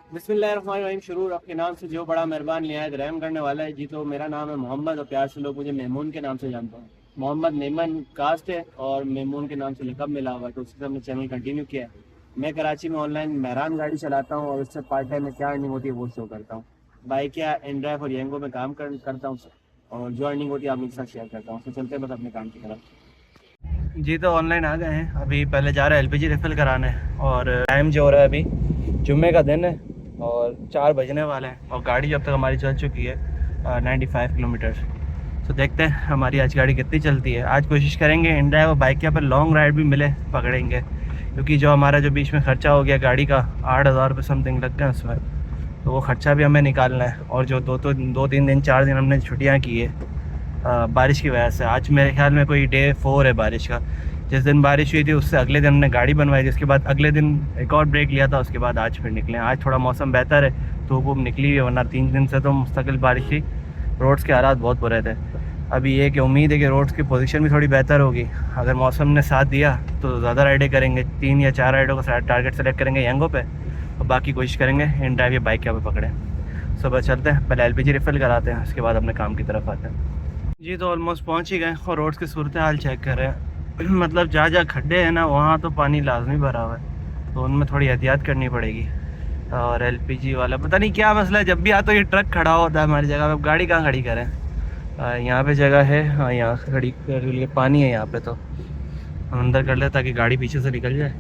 बिस्मिल्लाहिर्रहमानिर्रहीम। शुरू आपके नाम से जो बड़ा मेहरबान निहायत रहम करने वाला है। जी तो मेरा नाम है मोहम्मद और प्यार से लोग मुझे मेमून के नाम से जानते हैं। मोहम्मद मेमन कास्ट है और मेमून के नाम से लकब मिला हुआ है, तो उससे हमने चैनल कंटिन्यू किया है। मैं कराची में ऑनलाइन मेहरान गाड़ी चलाता हूँ और उससे पार्ट टाइम में क्या अर्निंग होती है वो शो करता हूँ। बाइक या इनड्राइव और येंगो में काम करता हूँ और जो अर्निंग होती है आप लोग के साथ शेयर करता हूँ। तो चलते हैं बस अपने काम की तरफ। जी तो ऑनलाइन आ गए हैं, अभी पहले जा रहे हैं एलपीजी रिफ़िल कराने और टाइम जो हो रहा है अभी जुम्मे का दिन है और 4 बजने वाले हैं और गाड़ी अब तक हमारी चल चुकी है 95 किलोमीटर। तो देखते हैं हमारी आज गाड़ी कितनी चलती है। आज कोशिश करेंगे इनड्राइव और बाइक के पर लॉन्ग राइड भी मिले पकड़ेंगे, क्योंकि जो हमारा जो बीच में ख़र्चा हो गया गाड़ी का 8,000 रुपये समथिंग लग गए उसमें, तो वो ख़र्चा भी हमें निकालना है। और जो 2-3 दिन 4 दिन हमने छुट्टियाँ की है बारिश की वजह से, आज मेरे ख्याल में कोई डे 4 है बारिश का। जिस दिन बारिश हुई थी उससे अगले दिन हमने गाड़ी बनवाई थी, उसके बाद अगले दिन एक और ब्रेक लिया था, उसके बाद आज फिर निकले। आज थोड़ा मौसम बेहतर है, धूप वूप निकली हुई है, वरना 3 दिन से तो मुस्तकिल बारिश थी। रोड्स के हालात बहुत बुरे थे। अभी ये कि उम्मीद है कि रोड्स की पोजीशन भी थोड़ी बेहतर होगी। अगर मौसम ने साथ दिया तो ज़्यादा राइडें करेंगे, 3 या 4 राइडों का टारगेट सेलेक्ट करेंगे येंगो पे और बाकी कोशिश करेंगे इनड्राइव या बाइक पे पकड़ें। सुबह चलते हैं, पहले एलपीजी रिफ़िल कराते हैं, उसके बाद अपने काम की तरफ आते हैं। जी तो ऑलमोस्ट पहुंच ही गए और रोड्स की सूरत हाल चेक कर रहे हैं। मतलब जहाँ जहाँ खड्डे हैं ना वहाँ तो पानी लाजमी भरा हुआ है, तो उनमें थोड़ी एहतियात करनी पड़ेगी। और एलपीजी वाला पता नहीं क्या मसला है, जब भी आता तो ये ट्रक खड़ा होता है हमारी जगह पे। अब गाड़ी कहाँ खड़ी करें? यहाँ पे जगह है, हाँ यहाँ खड़ी कर लिए, पानी है यहाँ पे, तो हम अंदर कर ले ताकि गाड़ी पीछे से निकल जाए।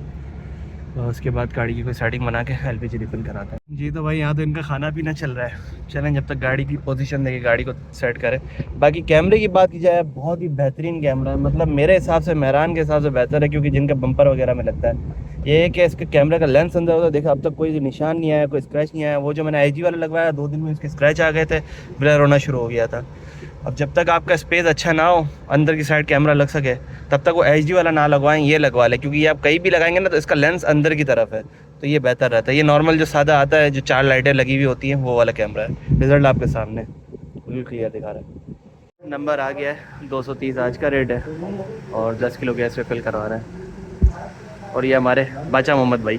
तो उसके बाद गाड़ी की कोई सेटिंग बना के एलपीजी रिफिल कराते हैं। जी तो भाई यहाँ तो इनका खाना पीना चल रहा है, चलें जब तक गाड़ी की पोजीशन देके गाड़ी को सेट करें। बाकी कैमरे की बात की जाए, बहुत ही बेहतरीन कैमरा है, मतलब मेरे हिसाब से मेहरान के हिसाब से बेहतर है, क्योंकि जिनका बम्पर वगैरह में लगता है। ये है कि इसके कैमरे का लेंस अंदर होता है, देखा अब तक कोई निशान नहीं आया, कोई स्क्रैच नहीं आया। वो जो मैंने IG वाला लगवाया 2 दिन में इसके स्क्रैच आ गए थे, ब्लर होना शुरू हो गया था। अब जब तक आपका स्पेस अच्छा ना हो अंदर की साइड कैमरा लग सके, तब तक वो HD वाला ना लगवाएं, ये लगवा लें, क्योंकि ये आप कहीं भी लगाएंगे ना तो इसका लेंस अंदर की तरफ है, तो ये बेहतर रहता है। ये नॉर्मल जो सादा आता है जो 4 लाइटें लगी हुई होती हैं वो वाला कैमरा है। रिजल्ट आपके सामने बिल्कुल क्लियर दिखा रहा है। नंबर आ गया है, 230 आज का रेट है और 10 किलो गैस रिफिल करवा रहे हैं। और ये हमारे बाचा मोहम्मद भाई।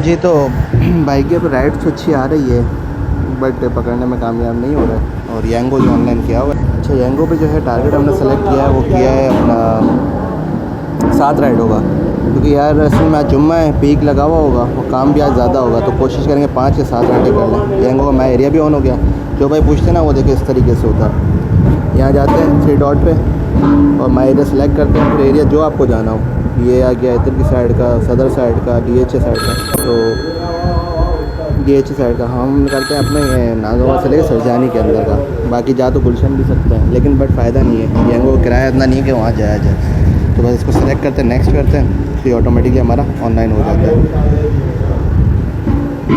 जी तो बाइक की राइड तो अच्छी आ रही है, बट पकड़ने में कामयाब नहीं हो रहा है। और येंगो जो ऑनलाइन किया हुआ है, अच्छा येंगो पे जो है टारगेट हमने सेलेक्ट किया है, वो किया है अपना 7 राइड होगा, क्योंकि यार असल में आज जुम्मा है, पीक लगा हुआ होगा और काम भी आज ज़्यादा होगा, तो कोशिश करेंगे 5 या 7 राइडें कर लें। येंगो का माई एरिया भी ऑन हो गया। जो भाई पूछते ना वो देखिए इस तरीके से होता है। यहाँ जाते हैं 3 डॉट पे और माई एरिया सेलेक्ट करते हैं, फिर एरिया जो आपको जाना हो। ये आ गया इधर की साइड का, सदर साइड का, DHA साइड का, तो DHA साइड का हम करते हैं अपने नागवा से लेकर सरजानी के अंदर का। बाकी जा तो गुलशन भी सकते हैं, लेकिन बट फ़ायदा नहीं है, येंगो किराया इतना नहीं है कि वहाँ जाया जाए। तो बस इसको सेलेक्ट करते हैं, नेक्स्ट करते हैं, फिर ऑटोमेटिकली हमारा ऑनलाइन हो जाता है।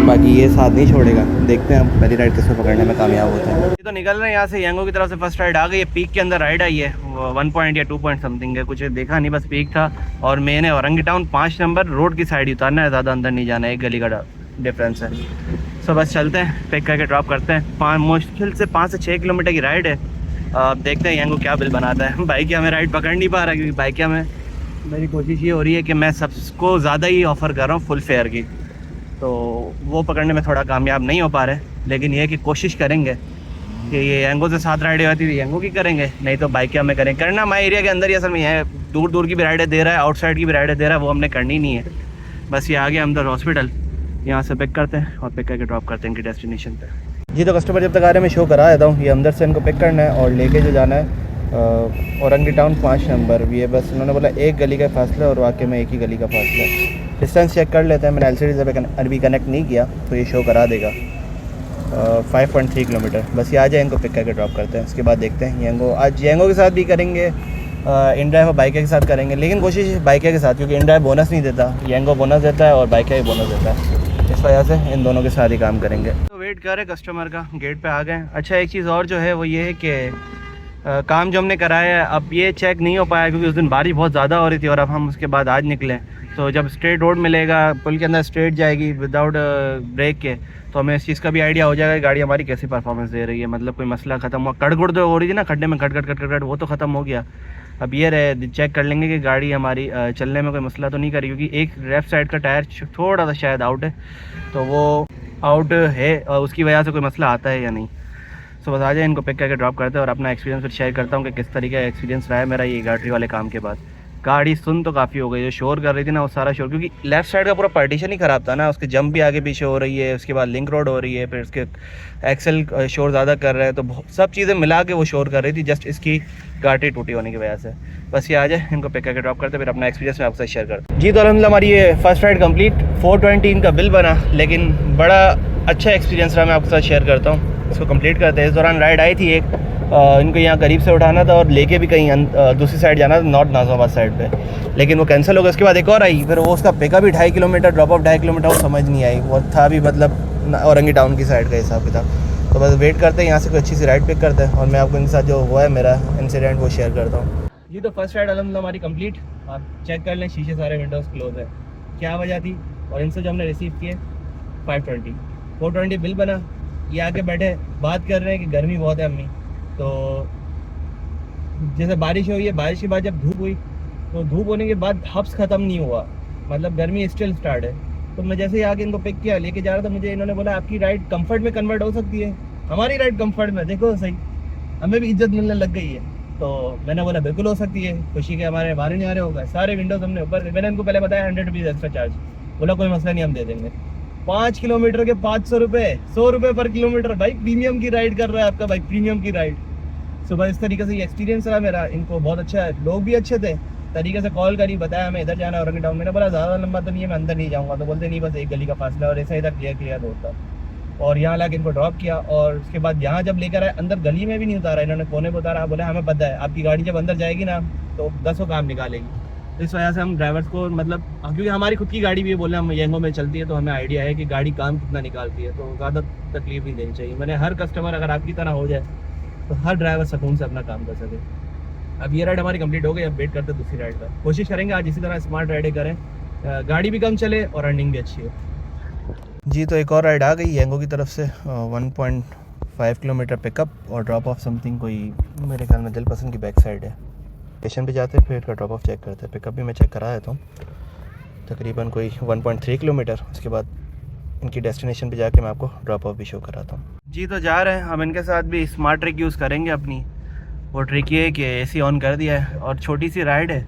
बाकी ये साथ नहीं छोड़ेगा, देखते हैं हम पहली राइड किसको पकड़ने में कामयाब होते हैं। ये तो निकल रहे हैं यहाँ से, येंगो की तरफ से फर्स्ट राइड आ गई है। पीक के अंदर राइड आई है, 1 पॉइंट या 2 पॉइंट समथिंग है, कुछ देखा नहीं, बस पीक था। और मैंने औरंगी टाउन 5 नंबर रोड की साइड ही उतारना है, ज़्यादा अंदर नहीं जाना है, एक गली का डिफरेंस है। सो बस चलते हैं, पिक करके ड्रॉप करते हैं। मुश्किल से 5 से 6 किलोमीटर की राइड है। देखते हैं येंगो क्या बिल बनाता है। बाइकिया में राइड पकड़ नहीं पा रहा, क्योंकि बाइकिया में मेरी कोशिश ये हो रही है कि मैं सबको ज़्यादा ही ऑफ़र कर रहा हूँ फुल फेयर की, तो वो पकड़ने में थोड़ा कामयाब नहीं हो पा रहे। लेकिन ये है कि कोशिश करेंगे कि ये येंगो से 7 राइडें होती थी येंगो की करेंगे, नहीं तो बाइकिया में करेंगे। करना हमारे एरिया के अंदर ही असल में है, दूर दूर की भी राइडें दे रहा है, आउटसाइड की भी राइडें दे रहा है, वो हमने करनी नहीं है। बस ये आगे हमदर्द हॉस्पिटल, यहाँ से पिक करते हैं और पिक करके ड्रॉप करते हैं इनकी डेस्टिनेशन पे। जी तो कस्टमर जब तक आ रहे हैं मैं शो करा देता हूँ। ये अंदर से इनको पिक करना है और लेके जो जाना है औरंगी टाउन 5 नंबर। ये बस उन्होंने बोला एक गली का फासला और वाकई में एक ही गली का फासला है। डिस्टेंस चेक कर लेते हैं, मैंने LCD से अभी कनेक्ट नहीं किया तो ये शो करा देगा 5.3 किलोमीटर। बस ये आ जाए, इनको पिक करके ड्रॉप करते हैं, उसके बाद देखते हैं येंगो। आज येंगो के साथ भी करेंगे, इनड्राइव और बाइकिया के साथ करेंगे, लेकिन कोशिश बाइकिया के साथ, क्योंकि इनड्राइव बोनस नहीं देता, येंगो बोनस देता है और बाइकिया भी बोनस देता है। इस वजह से इन दोनों के साथ ही काम करेंगे। तो वेट कर रहे कस्टमर का, गेट पे आ गए। अच्छा एक चीज़ और जो है वो ये है कि काम जो हमने कराया है अब ये चेक नहीं हो पाया, क्योंकि उस दिन बारिश बहुत ज़्यादा हो रही थी और अब हम उसके बाद आज निकले। तो जब स्ट्रेट रोड मिलेगा, पुल के अंदर स्ट्रेट जाएगी विदाउट ब्रेक के, तो हमें इस चीज़ का भी आइडिया हो जाएगा कि गाड़ी हमारी कैसी परफॉर्मेंस दे रही है। मतलब कोई मसला ख़त्म हुआ, कड़गुड़ जो हो रही थी ना खड्डे में, खट खट खट खट, वो तो ख़त्म हो गया। अब ये रहे, चेक कर लेंगे कि गाड़ी हमारी चलने में कोई मसला तो नहीं करी, क्योंकि एक लेफ़्ट साइड का टायर थोड़ा सा शायद आउट है, तो वो आउट है और उसकी वजह से कोई मसला आता है या नहीं। सो बस आ जाए, इनको पिक करके ड्रॉप करते हैं और अपना एक्सपीरियंस फिर शेयर करता हूँ कि किस तरीके का एक्सपीरियंस रहा है मेरा ये गाड़ी वाले काम के बाद। गाड़ी सुन तो काफ़ी हो गई, जो शोर कर रही थी ना वो सारा शोर, क्योंकि लेफ़्ट साइड का पूरा पार्टीशन ही ख़राब था ना, उसके जंप भी आगे पीछे हो रही है, उसके बाद लिंक रोड हो रही है, फिर उसके एक्सेल शोर ज़्यादा कर रहे हैं, तो सब चीज़ें मिला के वो शोर कर रही थी, जस्ट इसकी गाड़ी टूटी होने की वजह से। बस ये आ जाए, इनको पिक करके ड्रॉप करते फिर अपना एक्सपीरियंस मैं आपसे शेयर करता हूँ। जी तो अलहमदिल्ला हमारी ये फर्स्ट राइड कंप्लीट, 420 इनका बिल बना, लेकिन बड़ा अच्छा एक्सपीरियंस रहा, मैं आपके साथ शेयर करता हूँ। इसको कंप्लीट करते हैं। इस दौरान राइड आई थी एक, इनको यहाँ करीब से उठाना था और लेके भी कहीं दूसरी साइड जाना था, नॉर्थ नाज़िमाबाद साइड पे, लेकिन वो कैंसिल हो गया। उसके बाद एक और आई, फिर वो उसका पिकअप भी 2.5 किलोमीटर, ड्रॉप ऑफ 2.5 किलोमीटर, वो समझ नहीं आई, वो था भी मतलब औरंगी टाउन की साइड का हिसाब किताब। तो बस वेट करते हैं यहाँ से कोई अच्छी सी राइड पिक करते हैं और मैं आपको इनके साथ जो हुआ है मेरा इंसिडेंट वो शेयर करता हूँ। जी तो फर्स्ट राइड अलहमदिल्ला हमारी कंप्लीट। आप चेक कर लें, शीशे सारे विंडोज़ क्लोज है। क्या वजह थी और इनसे जो हमने रिसीव किए 520, 420 बिल बना। ये आके बैठे बात कर रहे हैं कि गर्मी बहुत है अम्मी, तो जैसे बारिश हुई है, बारिश के बाद जब धूप हुई तो धूप होने के बाद हब्स ख़त्म नहीं हुआ, मतलब गर्मी स्टिल स्टार्ट है। तो मैं जैसे ही आके इनको पिक किया, लेके जा रहा था, मुझे इन्होंने बोला आपकी राइड कंफर्ट में कन्वर्ट हो सकती है। हमारी राइड कंफर्ट में, देखो सही, हमें भी इज्जत मिलने लग गई है। तो मैंने बोला बिल्कुल हो सकती है, खुशी के हमारे बाहर नहीं आ रहे होगा, सारे विंडोज़ हमने ऊपर। मैंने इनको पहले बताया 100 रुपीज़ एक्स्ट्रा चार्ज, बोला कोई मसला नहीं, हम दे देंगे। 5 किलोमीटर के 500 रुपये, 100 रुपये पर किलोमीटर। भाई प्रीमियम की राइड कर रहा है आपका भाई, प्रीमियम की राइड। सुबह इस तरीके से ये एक्सपीरियंस रहा मेरा, इनको बहुत अच्छा है, लोग भी अच्छे थे, तरीके से कॉल करी, बताया हमें इधर जाना है औरंगी टाउन। मैंने बोला ज़्यादा लंबा तो नहीं है, मैं अंदर नहीं जाऊँगा, तो बोलते नहीं बस एक गली का फासला, और ऐसा ही था, क्लियर रोड था। और यहाँ लाके इनको ड्रॉप किया और उसके बाद यहाँ जब लेकर आए, अंदर गली में भी नहीं उतारा, इन्होंने कोने पर उतारा। बोले हमें पता है आपकी गाड़ी जब अंदर जाएगी ना तो 10 काम निकालेगी। तो इस वजह से हम ड्राइवर्स को, मतलब क्योंकि हमारी खुद की गाड़ी भी है, बोले हम येंगो में चलती है, तो हमें आइडिया है कि गाड़ी काम कितना निकालती है, तो ज़्यादा तकलीफ नहीं देनी चाहिए। मैंने हर कस्टमर अगर आपकी तरह हो जाए तो हर ड्राइवर सुकून से अपना काम कर सके। अब ये राइड हमारी कंप्लीट हो गई, अब वेट करते हैं दूसरी राइड का। कोशिश करेंगे आज इसी तरह स्मार्ट राइडें करें, गाड़ी भी कम चले और अर्निंग भी अच्छी हो। जी तो एक और राइड आ गई येंगो की तरफ से, 1.5 किलोमीटर पिकअप और ड्रॉप ऑफ समथिंग, कोई मेरे ख्याल में दिलपसंद की बैक साइड है। स्टेशन पे जाते हैं, फिर का ड्रॉप ऑफ चेक करते हैं। पिकअप भी मैं चेक करा देता हूँ, तकरीबन कोई 1.3 किलोमीटर। उसके बाद इनकी डेस्टिनेशन पे जाके मैं आपको ड्रॉप ऑफ भी शो कराता हूँ। जी तो जा रहे हैं हम, इनके साथ भी स्मार्ट ट्रिक यूज़ करेंगे अपनी। वो ट्रिक ये है कि AC ऑन कर दिया है और छोटी सी राइड है,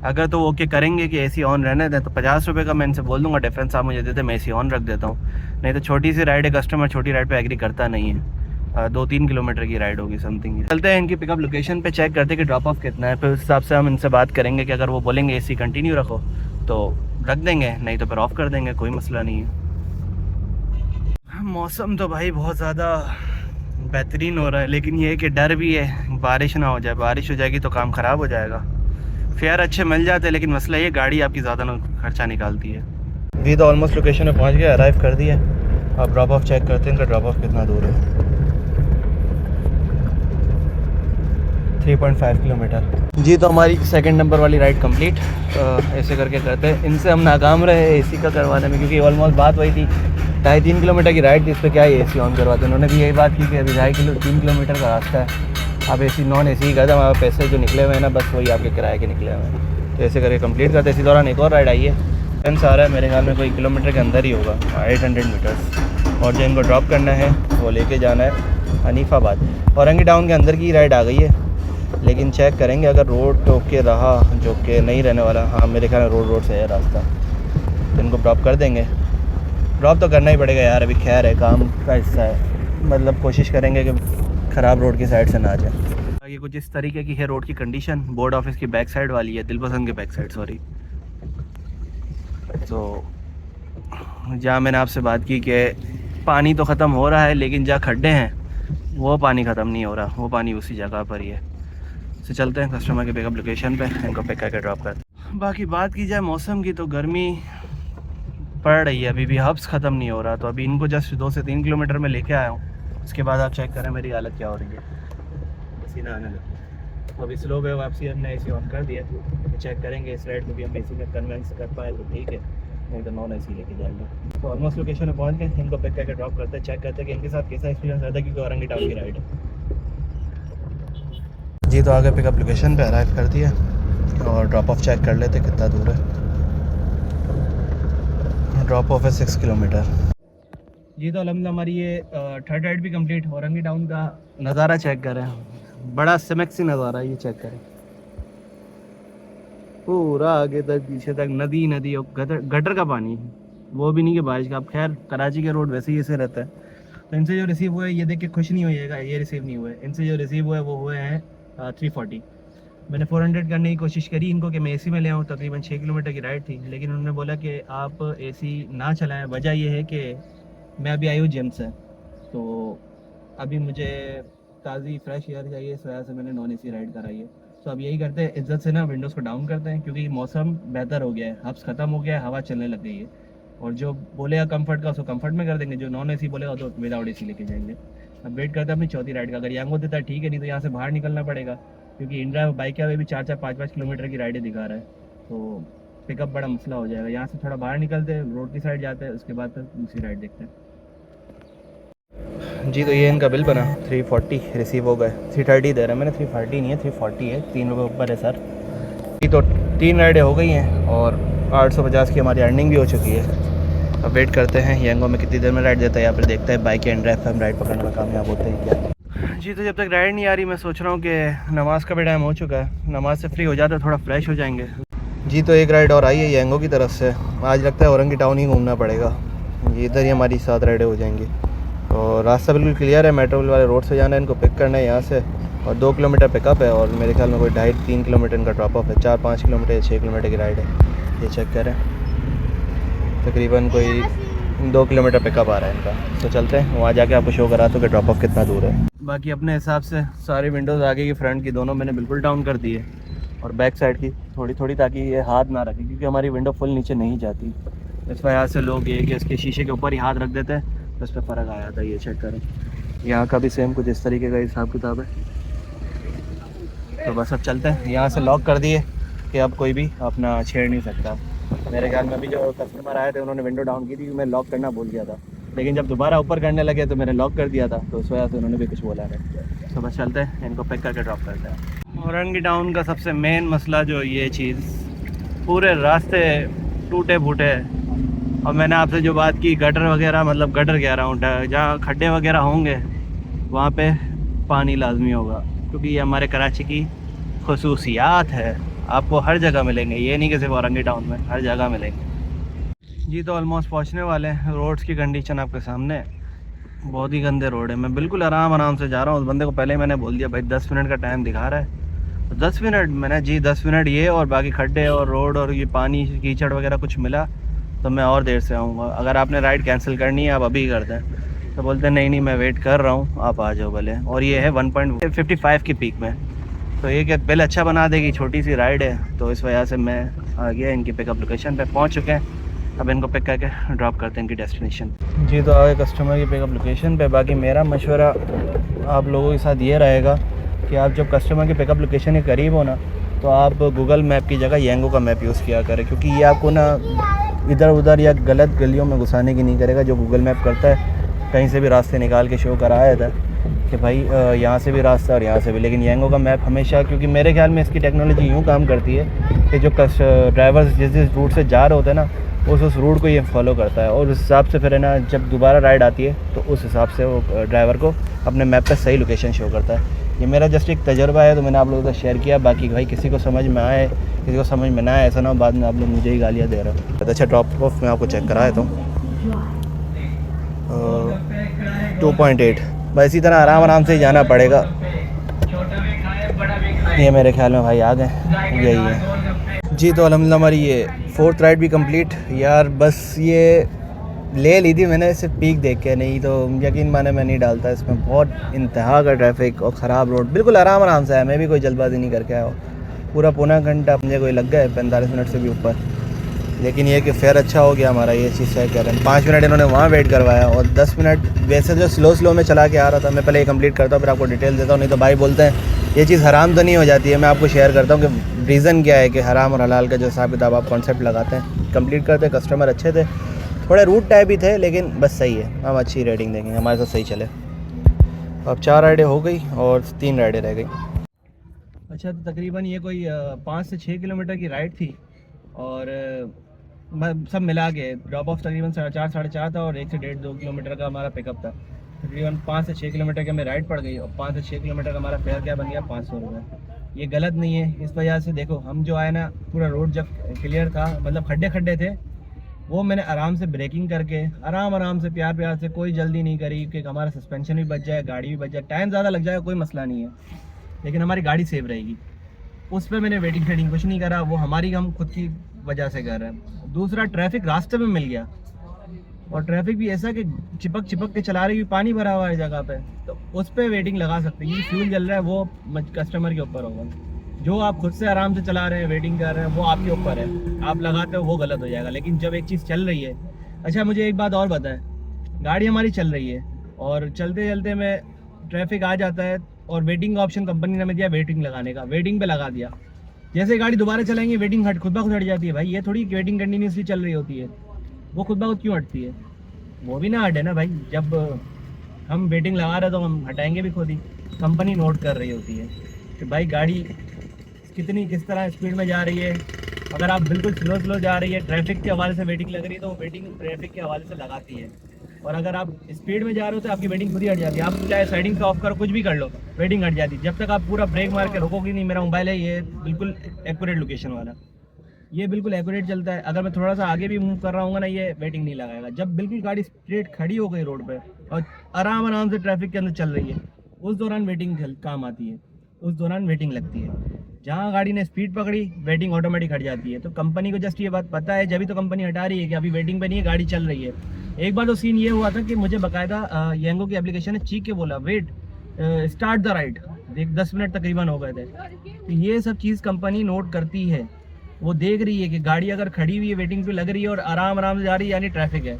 अगर तो वो ओके करेंगे कि AC ऑन रहने दें तो 50 रुपये का मैं इनसे बोल दूंगा डिफरेंस आप मुझे देते, मैं AC ऑन रख देता हूँ। नहीं तो छोटी सी राइड है, कस्टमर छोटी राइड पे एग्री करता नहीं है। 2-3 किलोमीटर की राइड होगी समथिंग। चलते हैं इनकी पिकअप लोकेशन पे, चेक करते हैं कि ड्रॉप ऑफ कितना है, फिर उस हिसाब से हम इनसे बात करेंगे कि अगर वो बोलेंगे AC कंटिन्यू रखो तो रख देंगे, नहीं तो फिर ऑफ़ कर देंगे, कोई मसला नहीं है। मौसम तो भाई बहुत ज़्यादा बेहतरीन हो रहा है, लेकिन ये है कि डर भी है बारिश ना हो जाए, बारिश हो जाएगी तो काम ख़राब हो जाएगा। फेयर अच्छे मिल जाते हैं, लेकिन मसला ये गाड़ी आपकी ज़्यादा खर्चा निकालती है। वी तो ऑलमोस्ट लोकेशन पे पहुंच गया, अराइव कर दिया। अब ड्रॉप ऑफ चेक करते हैं, इनका ड्रॉप ऑफ कितना दूर है। 3.5 किलोमीटर। जी तो हमारी सेकंड नंबर वाली राइड कंप्लीट। ऐसे करके करते हैं, इनसे हम नाकाम रहे AC का करवाने में, क्योंकि ऑलमोस्ट बात वही थी, 2.5-3 किलोमीटर की राइड थी, इस पर क्या ही AC ऑन करवाते। उन्होंने भी यही बात की कि अभी 3 किलोमीटर का रास्ता है, आप AC नॉन AC ही करते, हमारे पैसे जो निकले हुए हैं ना बस वही आपके किराए के निकले हुए हैं। तो ऐसे करके कंप्लीट करते। इसी दौरान एक और राइड आई है, फ्रेंड्स आ रहा है, मेरे ख्याल में कोई किलोमीटर के अंदर ही होगा, 800 मीटर्स। और जो इनको ड्रॉप करना है वो लेके जाना है हनीफाबाद। औरंगी टाउन के अंदर की राइड आ गई है, लेकिन चेक करेंगे अगर रोड ओके रहा, जो कि नहीं रहने वाला। हाँ मेरे ख्याल में रोड से है रास्ता, तो इनको ड्रॉप कर देंगे। ड्रॉप तो करना ही पड़ेगा यार, अभी खैर है, काम का हिस्सा है, मतलब कोशिश करेंगे कि ख़राब रोड की साइड से ना जाए। ये कुछ इस तरीके की है रोड की कंडीशन, बोर्ड ऑफिस की बैक साइड वाली है, दिलपसंद की बैक साइड सॉरी। तो जहाँ मैंने आपसे बात की कि पानी तो ख़त्म हो रहा है, लेकिन जहाँ खड्डे हैं वो पानी ख़त्म नहीं हो रहा, वो पानी उसी जगह पर ही है। तो चलते हैं कस्टमर के पिकअप लोकेशन पे, इनको पिक करके ड्रॉप करते हैं। बाकी बात की जाए मौसम की, तो गर्मी पड़ रही है, अभी भी हब्स ख़त्म नहीं हो रहा। तो अभी इनको जस्ट 2 से 3 किलोमीटर में लेके आया हूँ। उसके बाद आप चेक करें मेरी हालत क्या हो रही है, पसीना आने लगा। तो अभी स्लो पे वापसी हमने AC ऑन कर दिया, तो चेक करेंगे इस राइड को भी हम AC में कन्वेंस कर पाए तो ठीक है, नहीं तो नॉन AC लेके जाएंगे। तो ऑलमोस्ट लोकेशन में पहुँच गए, इनको पिक करके ड्रॉप करते हैं, चेक करते हैं कि इनके साथ कैसा एक्सपीरियंस रहता है, क्योंकि औरंगी टाउन की राइड है। जी तो आगे पिकअप लोकेशन पे अराइव कर दिया और ड्रॉप ऑफ चेक कर लेते कितना दूर है। ड्रॉप ऑफ है 6 किलोमीटर। जी तो अलहमदिल्ला हमारी ये थर्ड राइड भी कंप्लीट। औरंगी टाउन का नज़ारा चेक करें, बड़ा सिमेक्सी नज़ारा ये चेक करें। पूरा आगे तक पीछे तक नदी नदी और गटर का पानी, वो भी नहीं कि बारिश का। अब खैर कराची के रोड वैसे ही ऐसे रहता है। तो इनसे जो रिसीव हुआ है ये देख के खुश नहीं होइएगा, ये रिसीव नहीं हुए। इनसे जो रिसीव हुआ है वो हुए हैं 340। मैंने 400 करने की कोशिश करी इनको कि मैं एसी में ले आऊँ। तकरीबन 6 किलोमीटर की राइड थी, लेकिन उन्होंने बोला कि आप एसी ना चलाएं। वजह यह है कि मैं अभी आई हूँ जिम से, तो अभी मुझे ताज़ी फ्रेश एयर चाहिए, इस वजह से मैंने नॉन एसी राइड कराई है। तो अब यही करते हैं, इज्जत से ना विंडोज़ को डाउन करते हैं, क्योंकि मौसम बेहतर हो गया है, हब्स ख़त्म हो गया है, हवा चलने लग गई है। और जो बोलेगा कंफर्ट का उसको कंफर्ट में कर देंगे, जो नॉन एसी बोलेगा तो विदाउट एसी लेके जाएंगे। अब वेट करते हैं अपनी चौथी राइड का। अगर यांगो देता है ठीक है, नहीं तो यहाँ से बाहर निकलना पड़ेगा, क्योंकि इंड्राइव बाइक का भी 4-4, 5-5 किलोमीटर की राइडें दिखा रहा है। तो पिकअप बड़ा मसला हो जाएगा। यहाँ से थोड़ा बाहर निकलते हैं, रोड की साइड जाते हैं, उसके बाद फिर दूसरी राइड देखते हैं। जी तो ये इनका बिल बना 340 रिसीव हो गए। 330 दे रहे हैं, मैंने 330 नहीं है 340 है, 3 रुपये ऊपर है सर। जी तो 3 राइडें हो गई हैं और 850 की हमारी अर्निंग भी हो चुकी है। अब वेट करते हैं यांगो में कितनी देर में राइड देता है, या फिर देखते हैं बाइक एंड ड्राइव हम राइड पकड़ने में कामयाब होते हैं क्या। जी तो जब तक राइड नहीं आ रही मैं सोच रहा हूँ कि नमाज़ का भी टाइम हो चुका है, नमाज़ से फ्री हो जाते थोड़ा फ्रेश हो जाएंगे। जी तो एक राइड और आई है यांगो की तरफ से। आज लगता है औरंगी टाउन ही घूमना पड़ेगा, ये इधर ही हमारी 7 राइडें हो जाएंगी। और रास्ता बिल्कुल क्लियर है, मेट्रो वाले रोड से जाना है, इनको पिक करना है यहाँ से, और 2 किलोमीटर पिकअप है और मेरे ख्याल में कोई 2.5-3 किलोमीटर इनका ड्रॉप ऑफ है। 4-5 किलोमीटर या 6 किलोमीटर की राइड है, ये चेक करें। तकरीबन कोई 2 किलोमीटर पिकअप आ रहा है इनका। तो चलते हैं वहाँ जाके आपको शो करा तो कि ड्रॉप ऑफ कितना दूर है। बाकी अपने हिसाब से सारी विंडोज़ आगे की फ्रंट की दोनों मैंने बिल्कुल डाउन कर दी है, और बैक साइड की थोड़ी थोड़ी, ताकि ये हाथ ना रखे, क्योंकि हमारी विंडो फुल नीचे नहीं जाती। इस वजह से लोग ये कि इसके शीशे के ऊपर ही हाथ रख देते हैं, तो इस पर फ़र्क आया था। ये चेक करें, यहाँ का भी सेम कुछ इस तरीके का हिसाब किताब है। तो बस अब चलते हैं, यहाँ से लॉक कर दिए कि अब कोई भी अपना छेड़ नहीं सकता। मेरे ख्याल में अभी जो कस्टमर आए थे उन्होंने विंडो डाउन की थी, मैं लॉक करना भूल गया था, लेकिन जब दोबारा ऊपर करने लगे तो मैंने लॉक कर दिया था, तो उस वजह से उन्होंने भी कुछ बोला नहीं। तो बस चलते हैं, इनको पिक करके ड्रॉप करते हैं। औरंगी टाउन का सबसे मेन मसला जो ये चीज़, पूरे रास्ते टूटे फूटे। और मैंने आपसे जो बात की गटर वगैरह, मतलब गटर कह रहा हूँ, जहाँ खड्डे वगैरह होंगे वहाँ पे पानी लाजमी होगा, क्योंकि ये हमारे कराची की खसूसियात है। आपको हर जगह मिलेंगे, ये नहीं कि सिर्फ औरंगी टाउन में, हर जगह मिलेंगे। जी तो ऑलमोस्ट पहुँचने वाले हैं। रोड्स की कंडीशन आपके सामने, बहुत ही गंदे रोड है। मैं बिल्कुल आराम से जा रहा हूँ। उस बंदे को पहले ही मैंने बोल दिया भाई 10 मिनट का टाइम दिखा रहा है, तो 10 मिनट मैंने, जी 10 मिनट ये, और बाकी खड्डे और रोड और ये पानी कीचड़ वगैरह कुछ मिला तो मैं और देर से आऊँगा। अगर आपने राइड कैंसिल करनी है आप अभी कर दें, तो बोलते नहीं मैं वेट कर रहा हूँ, आप आ जाओ भले। और ये है 1.55 की पीक में, तो ये कि बिल अच्छा बना देगी। छोटी सी राइड है, तो इस वजह से मैं आ गया। इनकी पिकअप लोकेशन पे पहुंच चुके हैं, अब इनको पिक करके ड्रॉप करते हैं इनकी डेस्टिनेशन। जी तो आगे कस्टमर की पिकअप लोकेशन पे। बाकी मेरा मशवरा आप लोगों के साथ ये रहेगा कि आप जब कस्टमर की पिकअप लोकेशन के करीब हो ना, तो आप गूगल मैप की जगह यांगो का मैप यूज़ किया करें, क्योंकि ये आपको ना इधर उधर या गलत गलियों में घुसाने की नहीं करेगा। जो गूगल मैप करता है कहीं से भी रास्ते निकाल के शो कराया था कि भाई यहाँ से भी रास्ता और यहाँ से भी, लेकिन यांगो का मैप हमेशा, क्योंकि मेरे ख्याल में इसकी टेक्नोलॉजी यूँ काम करती है कि जो ड्राइवर्स जिस रूट से जा रहे होते हैं ना, उस रूट को ये फॉलो करता है, और उस हिसाब से फिर है ना जब दोबारा राइड आती है तो उस हिसाब से वो ड्राइवर को अपने मैप पे सही लोकेशन शो करता है। ये मेरा जस्ट एक तजर्बा है, तो मैंने आप लोगों से शेयर किया। बाकी भाई किसी को समझ में आए, किसी को समझ में ना आए, ऐसा ना हो बाद में आप लोग मुझे ही गालियाँ दे रहे हो। तो अच्छा ड्रॉप ऑफ मैं आपको चेक कराया तो 2.8, बस इसी तरह आराम से ही जाना पड़ेगा। ये मेरे ख्याल में भाई आ गए, यही है। जी तो अल्हम्दुलिल्लाह हमारी ये 4th राइड भी कंप्लीट। यार बस ये ले ली थी मैंने सिर्फ पीक देख के, नहीं तो यकीन माने मैं नहीं डालता इसमें। बहुत इंतहा का ट्रैफिक और ख़राब रोड, बिल्कुल आराम से आया, मैं भी कोई जल्दबाजी नहीं करके आया हूँ। पूरा पौना घंटा मुझे कोई लग गया, 45 मिनट से भी ऊपर। लेकिन ये कि फेयर अच्छा हो गया हमारा, ये चीज़ चेक कर रहे हैं। 5 मिनट इन्होंने वहाँ वेट करवाया, और 10 मिनट वैसे जो स्लो में चला के आ रहा था। मैं पहले ये कंप्लीट करता हूँ फिर आपको डिटेल देता हूँ, नहीं तो भाई बोलते हैं ये चीज़ हराम तो नहीं हो जाती है। मैं आपको शेयर करता हूँ कि रीज़न क्या है कि हराम और हलाल का जो हिसाब किताब आप कॉन्सेप्ट लगाते हैं। कंप्लीट करते, कस्टमर अच्छे थे, थोड़े रूट टाइप ही थे, लेकिन बस सही है, हम अच्छी रेटिंग देंगे, हमारे साथ सही चले। अब 4 राइडें हो गई और 3 राइडें रह गई। अच्छा, तो तकरीबन ये कोई 5 से 6 किलोमीटर की राइड थी और सब मिला के ड्रॉप ऑफ तकरीबन 4.5 साढ़े 4 था और 1 से 1.5 2 किलोमीटर का हमारा पिकअप था। तकरीबन 5 से 6 किलोमीटर की हमें राइड पड़ गई और 5 से 6 किलोमीटर का हमारा फेयर क्या बन गया 500 रुपये। ये गलत नहीं है। इस वजह से देखो हम जो आए ना, पूरा रोड जब क्लियर था, मतलब खड्डे खड्डे थे, वो मैंने आराम से ब्रेकिंग करके आराम से प्यार प्यार से, कोई जल्दी नहीं करी कि हमारा सस्पेंशन भी बच जाए, गाड़ी भी बच जाए। टाइम ज़्यादा लग जाएगा कोई मसला नहीं है, लेकिन हमारी गाड़ी सेफ रहेगी। उस पर मैंने वेटिंग शेटिंग कुछ नहीं करा, वो हमारी हम खुद की वजह से कर रहे हैं। दूसरा, ट्रैफिक रास्ते में मिल गया और ट्रैफिक भी ऐसा कि चिपक के चला रही, पानी भरा हुआ है जगह पे, तो उस पर वेटिंग लगा सकते हैं। ये फ्यूल जल रहा है वो कस्टमर के ऊपर होगा। जो आप खुद से आराम से चला रहे हैं, वेटिंग कर रहे हैं, वो आपके ऊपर है। आप लगाते हो वो गलत हो जाएगा। लेकिन जब एक चीज़ चल रही है, अच्छा मुझे एक बात और बताएं, गाड़ी हमारी चल रही है और चलते चलते में ट्रैफिक आ जाता है और वेटिंग का ऑप्शन कंपनी ने हमें दिया वेटिंग लगाने का, वेटिंग पे लगा दिया। जैसे गाड़ी दोबारा चलाएंगे वेटिंग खुद ब खुद हट जाती है। भाई ये थोड़ी वेटिंग कंटिन्यूसली चल रही होती है, वो खुद ब खुद क्यों हटती है? वो भी ना हटे ना भाई। जब हम वेटिंग लगा रहे हैं तो हम हटाएंगे भी खुद ही। कंपनी नोट कर रही होती है कि भाई गाड़ी किस तरह स्पीड में जा रही है। अगर आप बिल्कुल स्लो जा रही है, ट्रैफिक के हवाले से वेटिंग लग रही है, तो वो वेटिंग ट्रैफिक के हवाले से लगाती है। और अगर आप स्पीड में जा रहे हो तो आपकी वेटिंग खुद ही हट जाती है। आप चाहे साइडिंग से ऑफ करो, कुछ भी कर लो, वेटिंग हट जाती है। जब तक आप पूरा ब्रेक मार के रोकोगे नहीं। मेरा मोबाइल है ये बिल्कुल एक्यूरेट लोकेशन वाला, ये बिल्कुल एक्यूरेट चलता है। अगर मैं थोड़ा सा आगे भी मूव कर रहा हूँ ना, ये वेटिंग नहीं लगाएगा। जब बिल्कुल गाड़ी स्ट्रेट खड़ी हो गई रोड पे और आराम से ट्रैफिक के अंदर चल रही है, उस दौरान वेटिंग काम आती है, उस दौरान वेटिंग लगती है। जहाँ गाड़ी ने स्पीड पकड़ी, वेटिंग ऑटोमेटिक हट जाती है। तो कंपनी को जस्ट ये बात पता है, जब भी तो कंपनी हटा रही है कि अभी वेटिंग पे नहीं है, गाड़ी चल रही है। एक बार तो सीन ये हुआ था कि मुझे बाकायदा येंगो की एप्लीकेशन ने चीख के बोला wait start the ride, 10 minute तकरीबन हो गए थे। तो ये सब चीज़ कंपनी नोट करती है, वो देख रही है कि गाड़ी अगर खड़ी हुई है, वेटिंग पे लग रही है और आराम से जा रही है, यानी ट्रैफिक है।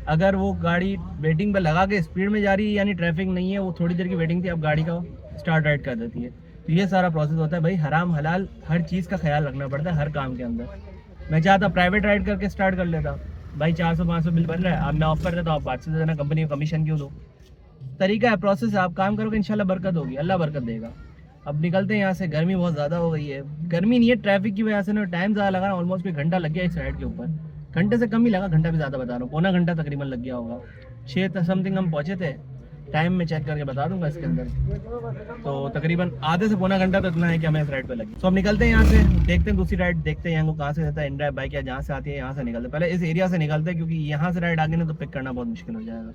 अगर वो गाड़ी वेटिंग पे लगा के स्पीड में जा रही है, यानी ट्रैफिक नहीं है, वो थोड़ी देर की वेटिंग थी, अब गाड़ी का स्टार्ट राइड कर देती है। तो ये सारा प्रोसेस होता है भाई। हराम हलाल हर चीज़ का ख्याल रखना पड़ता है हर काम के अंदर। मैं चाहता प्राइवेट राइड करके स्टार्ट कर लेता भाई, 400-500 बिल बन रहा है, अब मैं ऑफ कर देता हूँ, आप 500 देना, कंपनी को कमीशन क्यों दो? तरीका है, प्रोसेस है। आप काम करोगे इंशाल्लाह बरकत होगी, अल्लाह बरकत देगा। अब निकलते हैं यहाँ से। गर्मी बहुत ज़्यादा हो गई है। गर्मी नहीं है, ट्रैफिक की वजह से ना टाइम ज़्यादा लगा ना। ऑलमोस्ट कोई घंटा लग गया इस राइड के ऊपर, घंटे से कम ही लगा, घंटा भी ज़्यादा बता रहा हूँ, पौना घंटा तकरीबन लग गया होगा। 6 समथिंग हम पहुँचे थे। टाइम में चेक करके बता दूंगा इसके अंदर। तो तकरीबन आधे से पौना घंटा तो इतना है कि हमें इस राइड पे लगी। तो अब निकलते हैं यहाँ से, देखते हैं दूसरी राइड, देखते हैं यहाँ को कहाँ से रहता है। इंड्राइव बाइक या जहाँ से आती है यहाँ से निकलते, पहले इस एरिया से निकलते हैं, क्योंकि यहाँ से राइड आगे ना तो पिक करना बहुत मुश्किल हो जाएगा।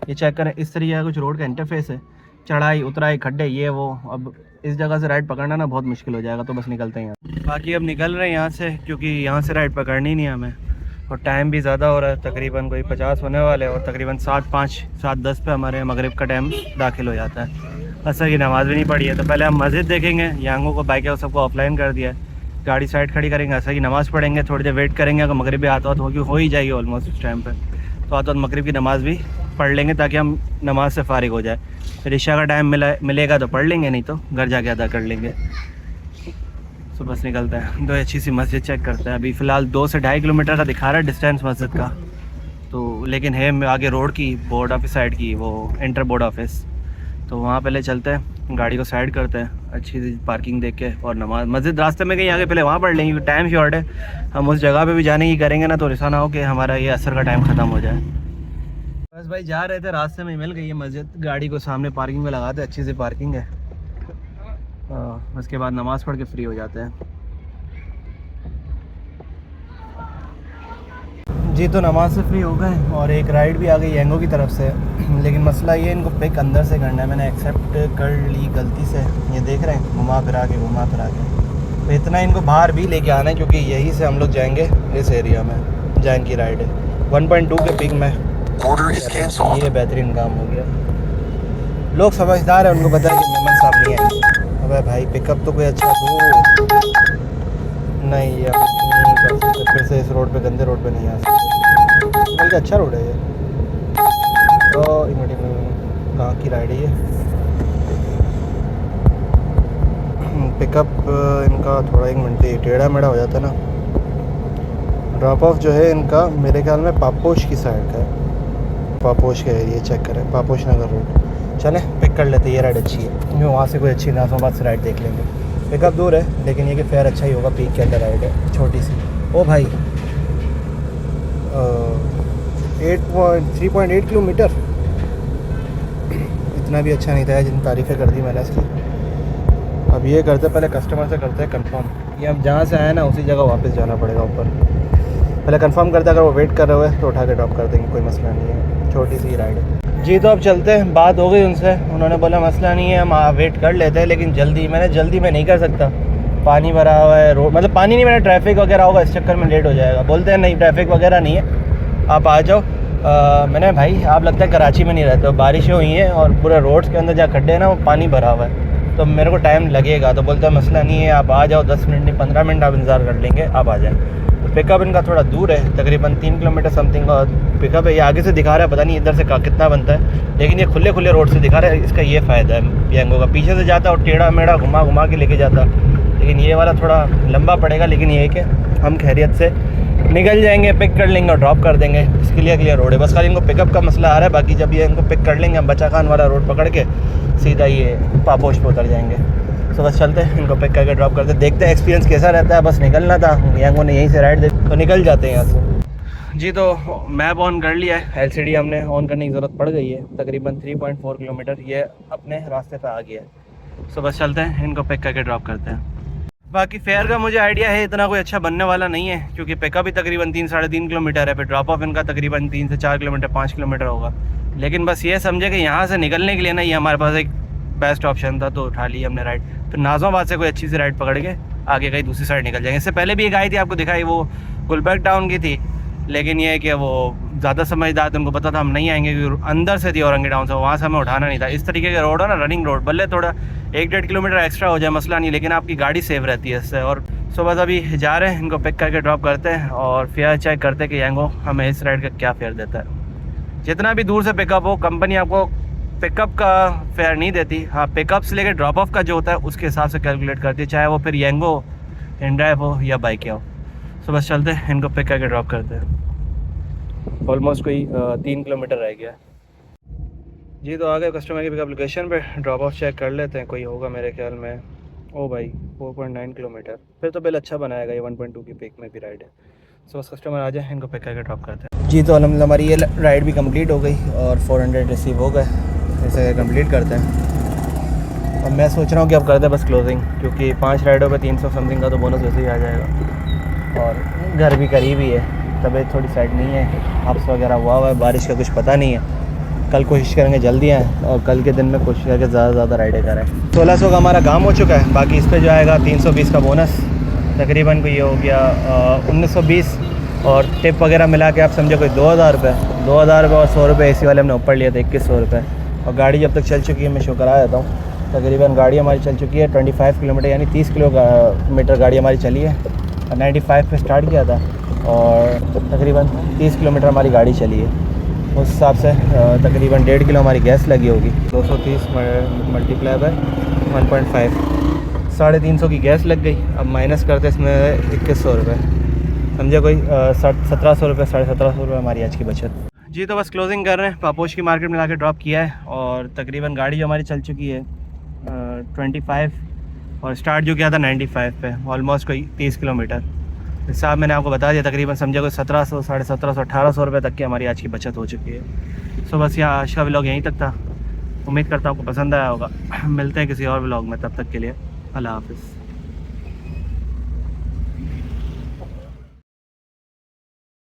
ये चेक करें, इस तरीके का कुछ रोड का इंटरफेस है, चढ़ाई उतराई, खड्डे, ये वो। अब इस जगह से राइड पकड़ना ना बहुत मुश्किल हो जाएगा, तो बस निकलते हैं यहाँ। बाकी अब निकल रहे हैं यहाँ से, क्योंकि यहाँ से राइड पकड़नी नहीं है हमें और टाइम भी ज़्यादा हो रहा है, तकरीबन कोई 50 होने वाले हैं और तकरीबन 7:05-7:10 पे हमारे मगरिब का टाइम दाखिल हो जाता है। असर की नमाज़ भी नहीं पड़ी है, तो पहले हम मस्जिद देखेंगे। यांगों को बाइक है वो सबको ऑफलाइन कर दिया है, गाड़ी साइड खड़ी करेंगे, असर की नमाज़ पढ़ेंगे, थोड़ी देर वेट करेंगे। अगर मगरिब भी आता हो ही जाएगी ऑलमोस्ट इस टाइम पर, तो आता मगरिब की नमाज़ भी पढ़ लेंगे ताकि हम नमाज से फारिग हो जाए। फिर इशा का टाइम मिलेगा तो पढ़ लेंगे, नहीं तो घर जाके अदा कर लेंगे। तो बस निकलता है। दो अच्छी सी मस्जिद चेक करता है। अभी फ़िलहाल 2 से 2.5 किलोमीटर का दिखा रहा है डिस्टेंस मस्जिद का, तो लेकिन है आगे रोड की, बोर्ड ऑफिस साइड की, वो इंटर बोर्ड ऑफिस। तो वहाँ पहले चलते हैं, गाड़ी को साइड करते हैं अच्छी सी पार्किंग देख के, और नमाज मस्जिद रास्ते में कहीं आगे पहले वहाँ पढ़ लेंगे, टाइम शॉर्ट है। हम उस जगह पे भी जाने की करेंगे ना, तो ऐसा ना हो कि हमारा ये असर का टाइम ख़त्म हो जाए। बस भाई जा रहे थे, रास्ते में मिल गई है मस्जिद, गाड़ी को सामने पार्किंग में लगाते, अच्छी सी पार्किंग है। उसके बाद नमाज़ पढ़ के फ्री हो जाते हैं जी। तो नमाज से फ्री हो गए और एक राइड भी आ गई येंगो की तरफ से, लेकिन मसला ये इनको पिक अंदर से करना है। मैंने एक्सेप्ट कर ली गलती से, ये देख रहे हैं घुमा फिरा के। तो इतना इनको बाहर भी लेके आना है, क्योंकि यहीं से हम लोग जाएंगे इस एरिया में। जैन की राइड है 1.2 के पिक में। ये बेहतरीन काम हो गया। लोग समझदार हैं, उनको पता है कि मेहमान साहब नहीं आएंगे। अबे भाई पिकअप तो कोई अच्छा दो। नहीं यार नहीं कर सकते, फिर से इस रोड पे, गंदे रोड पे नहीं आ सकते, बल्कि अच्छा रोड है ये। तो कहाँ की राइड है ये? पिकअप इनका थोड़ा 1 मिनट टेढ़ा मेढ़ा हो जाता है ना। ड्रॉप ऑफ जो है इनका मेरे ख्याल में पापोश की साइड का है, पापोश का एरिया चेक करें, पापोश नगर रोड। चलें पिक कर लेते, ये राइड अच्छी है। वहाँ से कोई अच्छी नाज़माबाद से राइड देख लेंगे। पिकअप दूर है लेकिन ये कि फेयर अच्छा ही होगा, पीक के अंदर राइड है छोटी सी। ओ भाई 3.8 किलोमीटर, इतना भी अच्छा नहीं था जिन तारीफ़ें कर दी मैंने इसकी। अब ये करते पहले कस्टमर से करते हैं कंफर्म, ये हम जहाँ से आए ना उसी जगह वापस जाना पड़ेगा ऊपर। पहले कंफर्म करते हैं, अगर वो वेट कर रहे हो तो उठा के ड्रॉप कर देंगे, कोई मसला नहीं है, छोटी सी राइड है जी। तो अब चलते हैं, बात हो गई उनसे, उन्होंने बोला मसला नहीं है, हम वेट कर लेते हैं लेकिन जल्दी मैं नहीं कर सकता, पानी भरा हुआ है रोड, मतलब पानी नहीं, मैंने ट्रैफिक वगैरह होगा, इस चक्कर में लेट हो जाएगा। बोलते हैं नहीं ट्रैफिक वगैरह नहीं है, आप आ जाओ। मैंने भाई आप लगता है कराची में नहीं रहते हो, बारिशें हुई हैं और पूरे रोड्स के अंदर जहाँ खड्डे हैं ना वो पानी भरा हुआ है, तो मेरे को टाइम लगेगा। तो बोलते हैं मसला नहीं है, आप आ जाओ, 10 मिनट नहीं 15 मिनट आप इंतज़ार कर लेंगे, आप आ जाएँ। तो पिकअप इनका थोड़ा दूर है, तकरीबन 3 किलोमीटर समथिंग का पिकअप है। ये आगे से दिखा रहा है, पता नहीं इधर से कितना बनता है, लेकिन ये खुले खुले रोड से दिखा रहा है। इसका ये फ़ायदा है यांगो का, पीछे से जाता और टेढ़ा मेढ़ा घुमा के लेके जाता, लेकिन ये वाला थोड़ा लंबा पड़ेगा। लेकिन ये है कि हम खैरियत से निकल जाएंगे, पिक कर लेंगे और ड्रॉप कर देंगे, इसके लिए क्लियर रोड है। बस खाली इनको पिकअप का मसला आ रहा है, बाकी जब ये इनको पिक कर लेंगे हम बचा खान वाला रोड पकड़ के सीधा ये पापोश पे उतर जाएंगे। तो बस चलते हैं, इनको पिक करके ड्रॉप करते, देखते हैं एक्सपीरियंस कैसा रहता है। बस निकलना था, यांगो ने यहीं से राइड दे तो निकल जाते हैं यहाँ से जी। तो मैप ऑन कर लिया है, LCD हमने ऑन करने की ज़रूरत पड़ गई है। तकरीबन 3.4 किलोमीटर ये अपने रास्ते पे आ गया है। सो बस चलते हैं, इनको पिक करके ड्रॉप करते हैं। बाकी फेयर का मुझे आइडिया है इतना कोई अच्छा बनने वाला नहीं है, क्योंकि पिकअप भी तकरीबन 3-3.5 किलोमीटर है, फिर ड्रॉप ऑफ इनका तकरीबन 3 से 4 किलोमीटर 5 किलोमीटर होगा। लेकिन बस ये समझे कि यहाँ से निकलने के लिए ना ये हमारे पास एक बेस्ट ऑप्शन था, तो उठा ली हमने राइड। फिर नाज़माबाद से कोई अच्छी सी राइड पकड़ के आगे कहीं दूसरी साइड निकल जाएंगे। इससे पहले भी एक आई थी, आपको दिखाई, वो गुलबर्ग टाउन की थी, लेकिन ये है कि वो ज़्यादा समझदार थे, उनको पता था हम नहीं आएंगे क्योंकि अंदर से थी औरंगी टाउन से, वहाँ से हमें उठाना नहीं था। इस तरीके का रोड है ना, रनिंग रोड, भले थोड़ा 1-1.5 किलोमीटर एक्स्ट्रा हो जाए मसला नहीं, लेकिन आपकी गाड़ी सेफ रहती है इससे। और सो बस अभी जा रहे हैं, इनको पिक करके ड्रॉप करते हैं और फेयर चेक करते हैं कि यांगो हमें इस राइड का क्या फेयर देता है। जितना भी दूर से पिकअप हो, कंपनी आपको पिकअप का फेयर नहीं देती, हाँ पिकअप से लेकर ड्रॉप ऑफ का जो होता है उसके हिसाब से कैलकुलेट करती है, चाहे वो फिर यांगो इनड्राइव हो या बाइक हो। सो बस चलते हैं, इनको पिक करके ड्रॉप करते हैं। ऑलमोस्ट कोई 3 किलोमीटर रह गया जी। तो आ गए कस्टमर की पिकअप लोकेशन पे, ड्रॉप ऑफ चेक कर लेते हैं, कोई होगा मेरे ख्याल में। ओ भाई 4.9 किलोमीटर, फिर तो बिल अच्छा बनाएगा, ये 1.2 की पिक में भी राइड है। सो बस कस्टमर आ जाए, इनको पिक करके ड्रॉप करते हैं जी। तो अलहमदिल्ला हमारी ये राइड भी कंप्लीट हो गई और 400 रिसीव हो गए, इसे कंप्लीट करते हैं। अब मैं सोच रहा हूँ कि अब करते हैं बस क्लोजिंग, क्योंकि 5 राइडों पे 300 समथिंग का तो बोनस वैसे ही आ जाएगा और घर भी करीब ही है। तबीयत थोड़ी सेट नहीं है, हादस वगैरह हुआ है, बारिश का कुछ पता नहीं है। कल कोशिश करेंगे जल्दी आएँ और कल के दिन में कोशिश करके ज़्यादा से ज़्यादा राइडें करें। 1600 का हमारा काम हो चुका है, बाकी इस पर जो आएगा 320 का बोनस, तकरीबन को ये हो गया 1920 और टिप वगैरह मिला के आप समझो कोई 2000 रुपये। 2000 रुपये और 100 रुपये AC वाले हमने ऊपर लिया था, 2100 रुपये। और गाड़ी जब तक चल चुकी है, मैं शो करा देता हूँ, तकरीबन गाड़ी हमारी चल चुकी है 25 किलोमीटर, यानी 30 किलोमीटर गाड़ी हमारी चली है। 95 पे स्टार्ट किया था और तकरीबन 30 किलोमीटर हमारी गाड़ी चली है। उस हिसाब से तकरीबन 1.5 किलो हमारी गैस लगी होगी। 230 मल्टीप्लाई बाय 1.5, 350 की गैस लग गई। अब माइनस करते इसमें 2100 रुपये, समझे कोई 1700 रुपये 1750 रुपये हमारी आज की बचत जी। तो बस क्लोजिंग कर रहे हैं, पापोश की मार्केट में लाके ड्रॉप किया है और तकरीबन गाड़ी जो हमारी चल चुकी है 25 और स्टार्ट जो किया था 95 पे, ऑलमोस्ट कोई 30 किलोमीटर। हिसाब मैंने आपको बता दिया, तकरीबन समझे कोई 1700, 1750, 1800 रुपये तक की हमारी आज की बचत हो चुकी है। सो बस यहाँ आज का व्लॉग यहीं तक था, उम्मीद करता हूँ आपको पसंद आया होगा। मिलते हैं किसी और व्लॉग में, तब तक के लिए अल्लाह हाफ़िज़।